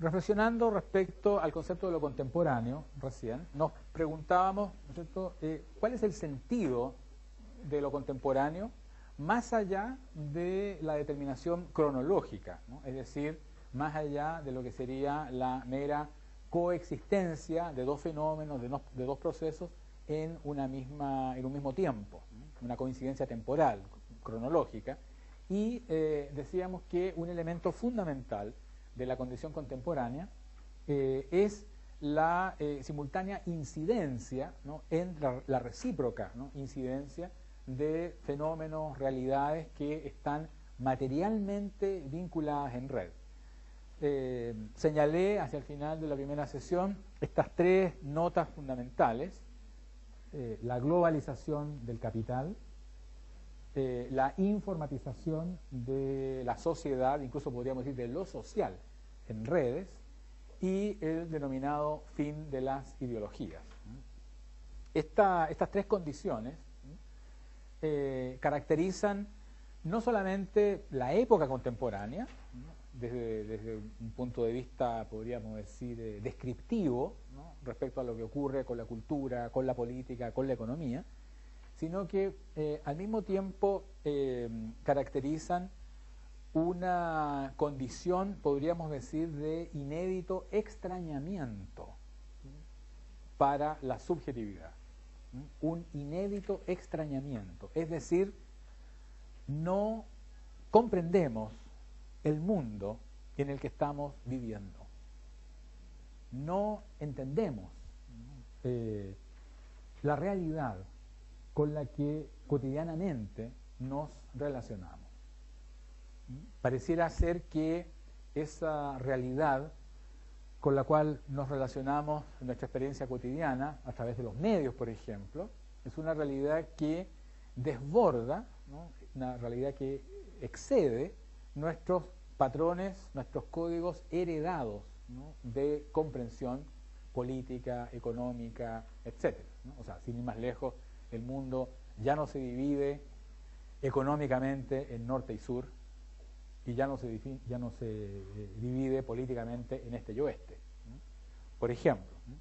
reflexionando respecto al concepto de lo contemporáneo, recién, nos preguntábamos, ¿no es cierto?, ¿cuál es el sentido de lo contemporáneo más allá de la determinación cronológica, ¿no? Es decir, más allá de lo que sería la mera coexistencia de dos fenómenos, de dos procesos en un mismo tiempo, ¿no? Una coincidencia temporal, cronológica, y decíamos que un elemento fundamental de la condición contemporánea es la simultánea incidencia, ¿no?, en la recíproca, ¿no?, incidencia de fenómenos, realidades que están materialmente vinculadas en red. Señalé hacia el final de la primera sesión estas tres notas fundamentales: la globalización del capital, la informatización de la sociedad, incluso podríamos decir de lo social en redes, y el denominado fin de las ideologías. Estas tres condiciones caracterizan no solamente la época contemporánea, ¿no?, desde un punto de vista, podríamos decir, descriptivo, ¿no?, respecto a lo que ocurre con la cultura, con la política, con la economía, sino que al mismo tiempo caracterizan una condición, podríamos decir, de inédito extrañamiento para la subjetividad. Un inédito extrañamiento, es decir, no comprendemos el mundo en el que estamos viviendo. No entendemos la realidad con la que cotidianamente nos relacionamos. Pareciera ser que esa realidad con la cual nos relacionamos en nuestra experiencia cotidiana, a través de los medios, por ejemplo, es una realidad que desborda, ¿no?, una realidad que excede nuestros patrones, nuestros códigos heredados, ¿no?, de comprensión política, económica, etc., ¿no? O sea, sin ir más lejos, el mundo ya no se divide económicamente en norte y sur, y ya no se divide políticamente en este y oeste, ¿no?, por ejemplo, ¿no?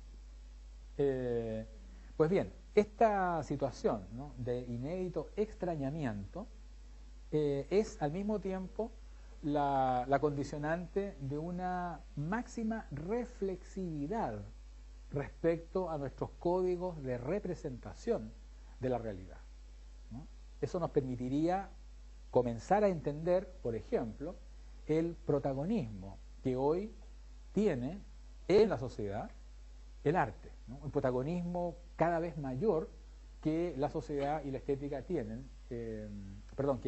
Pues bien, esta situación, ¿no?, de inédito extrañamiento es al mismo tiempo la condicionante de una máxima reflexividad respecto a nuestros códigos de representación de la realidad, ¿no? Eso nos permitiría comenzar a entender, por ejemplo, el protagonismo que hoy tiene en la sociedad el arte, ¿no? Un protagonismo cada vez mayor que la sociedad y la estética tienen, que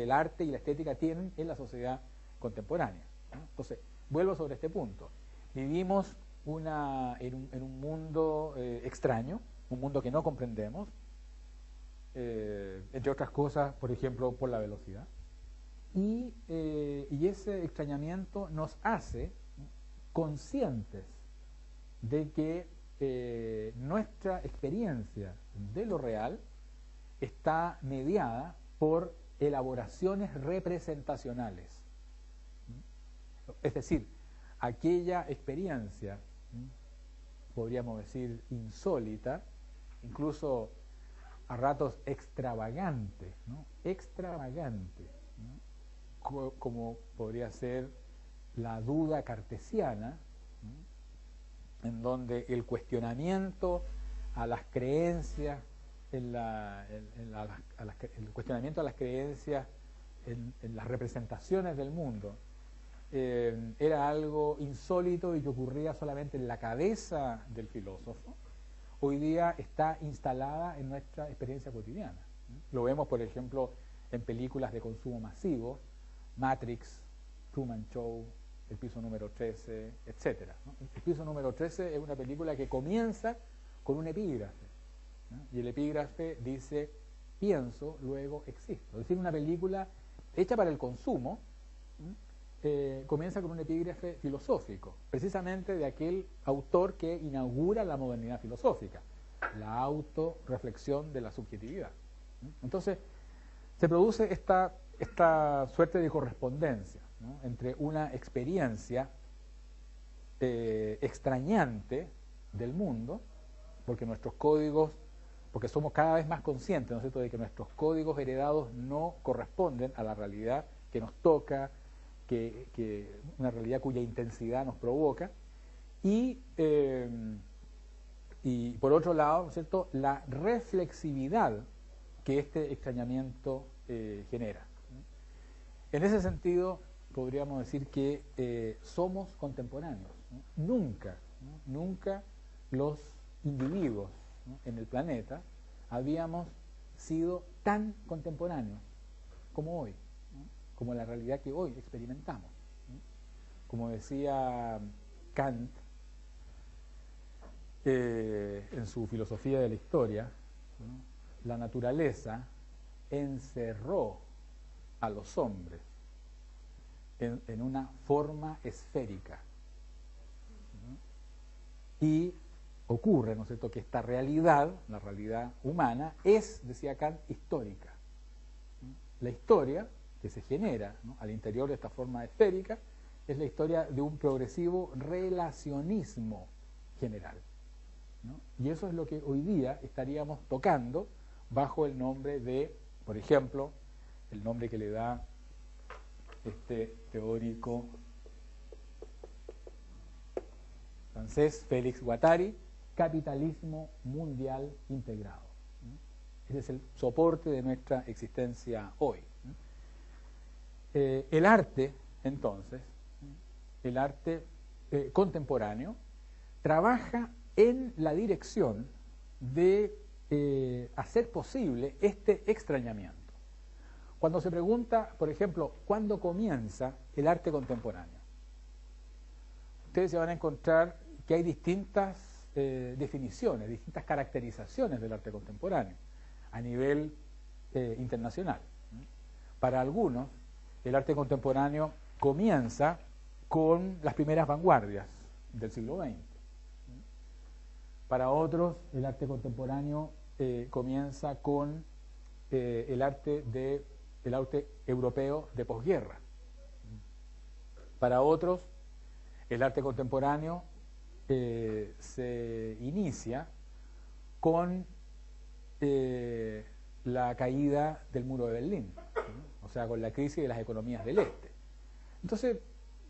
el arte y la estética tienen en la sociedad contemporánea, ¿no? Entonces, vuelvo sobre este punto. Vivimos en un mundo extraño, un mundo que no comprendemos, entre otras cosas, por ejemplo, por la velocidad. Y ese extrañamiento nos hace conscientes de que nuestra experiencia de lo real está mediada por elaboraciones representacionales. Es decir, aquella experiencia, podríamos decir, insólita, incluso a ratos extravagante, ¿no?, extravagante, ¿no?, como podría ser la duda cartesiana, ¿no?, en donde el cuestionamiento a las creencias, el cuestionamiento a las creencias en las representaciones del mundo, era algo insólito y que ocurría solamente en la cabeza del filósofo, hoy día está instalada en nuestra experiencia cotidiana. Lo vemos, por ejemplo, en películas de consumo masivo, Matrix, Truman Show, El piso número 13, etc., ¿no? El piso número 13 es una película que comienza con un epígrafe, ¿no? Y el epígrafe dice: pienso, luego existo. Es decir, una película hecha para el consumo, comienza con un epígrafe filosófico, precisamente de aquel autor que inaugura la modernidad filosófica, la autorreflexión de la subjetividad. Entonces, se produce esta suerte de correspondencia, ¿no?, entre una experiencia extrañante del mundo, porque nuestros códigos, porque somos cada vez más conscientes, ¿no es cierto?, de que nuestros códigos heredados no corresponden a la realidad que nos toca, que una realidad cuya intensidad nos provoca, y por otro lado, ¿no es cierto?, la reflexividad que este extrañamiento genera. En ese sentido, podríamos decir que somos contemporáneos, ¿no? Nunca los individuos, ¿no?, en el planeta habíamos sido tan contemporáneos como hoy, ¿no?, como la realidad que hoy experimentamos, ¿no? Como decía Kant en su filosofía de la historia, ¿no?, la naturaleza encerró a los hombres en una forma esférica, ¿no? Y ocurre, ¿no es cierto?, que esta realidad, la realidad humana, es, decía Kant, histórica, ¿no? La historia que se genera, ¿no?, al interior de esta forma esférica es la historia de un progresivo relacionismo general, ¿no? Y eso es lo que hoy día estaríamos tocando bajo el nombre de, por ejemplo, el nombre que le da este teórico francés Félix Guattari, capitalismo mundial integrado, ¿no? Ese es el soporte de nuestra existencia hoy, ¿no? El arte, entonces, el arte contemporáneo, trabaja en la dirección de hacer posible este extrañamiento. Cuando se pregunta, por ejemplo, ¿cuándo comienza el arte contemporáneo?, ustedes se van a encontrar que hay distintas definiciones, distintas caracterizaciones del arte contemporáneo a nivel internacional. Para algunos, el arte contemporáneo comienza con las primeras vanguardias del siglo XX. Para otros, el arte contemporáneo comienza con el arte europeo de posguerra. Para otros, el arte contemporáneo se inicia con la caída del muro de Berlín, ¿no?, o sea, con la crisis de las economías del este. Entonces,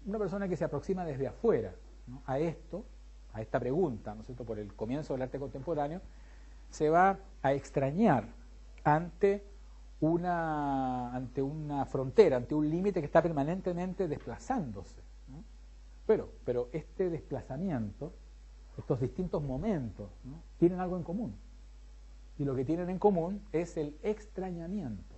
una persona que se aproxima desde afuera, ¿no?, a esta pregunta, ¿no es cierto?, por el comienzo del arte contemporáneo, se va a extrañar ante una frontera, ante un límite que está permanentemente desplazándose, ¿no? Pero este desplazamiento, estos distintos momentos, ¿no?, tienen algo en común. Y lo que tienen en común es el extrañamiento,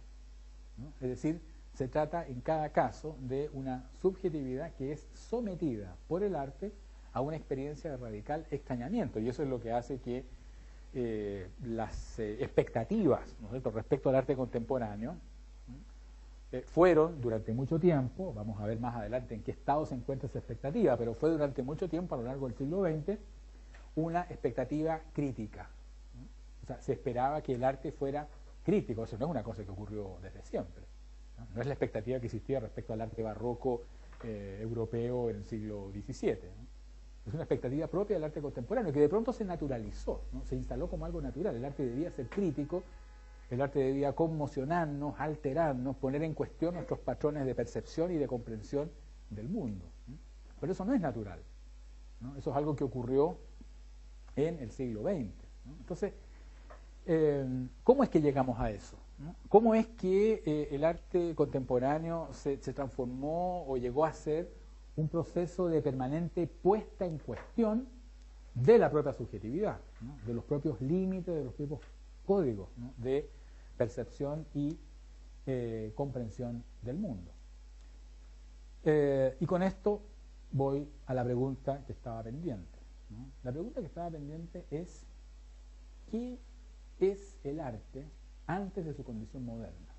¿no? Es decir, se trata en cada caso de una subjetividad que es sometida por el arte a una experiencia de radical extrañamiento. Y eso es lo que hace que las expectativas, ¿no es cierto?, respecto al arte contemporáneo fueron durante mucho tiempo, vamos a ver más adelante en qué estado se encuentra esa expectativa, pero fue durante mucho tiempo a lo largo del siglo XX una expectativa crítica, ¿no? O sea, se esperaba que el arte fuera crítico. Eso no es una cosa que ocurrió desde siempre, ¿no? No es la expectativa que existía respecto al arte barroco europeo en el siglo XVII, ¿no? Es una expectativa propia del arte contemporáneo que de pronto se naturalizó, ¿no? Se instaló como algo natural. El arte debía ser crítico, el arte debía conmocionarnos, alterarnos, poner en cuestión nuestros patrones de percepción y de comprensión del mundo, ¿no? Pero eso no es natural, ¿no? Eso es algo que ocurrió en el siglo XX, ¿no? Entonces, ¿cómo es que llegamos a eso?, ¿no? ¿Cómo es que el arte contemporáneo se transformó o llegó a ser un proceso de permanente puesta en cuestión de la propia subjetividad, ¿no?, de los propios límites, de los propios códigos, ¿no?, de percepción y comprensión del mundo? Y con esto voy a la pregunta que estaba pendiente, ¿no? La pregunta que estaba pendiente es: ¿qué es el arte antes de su condición moderna?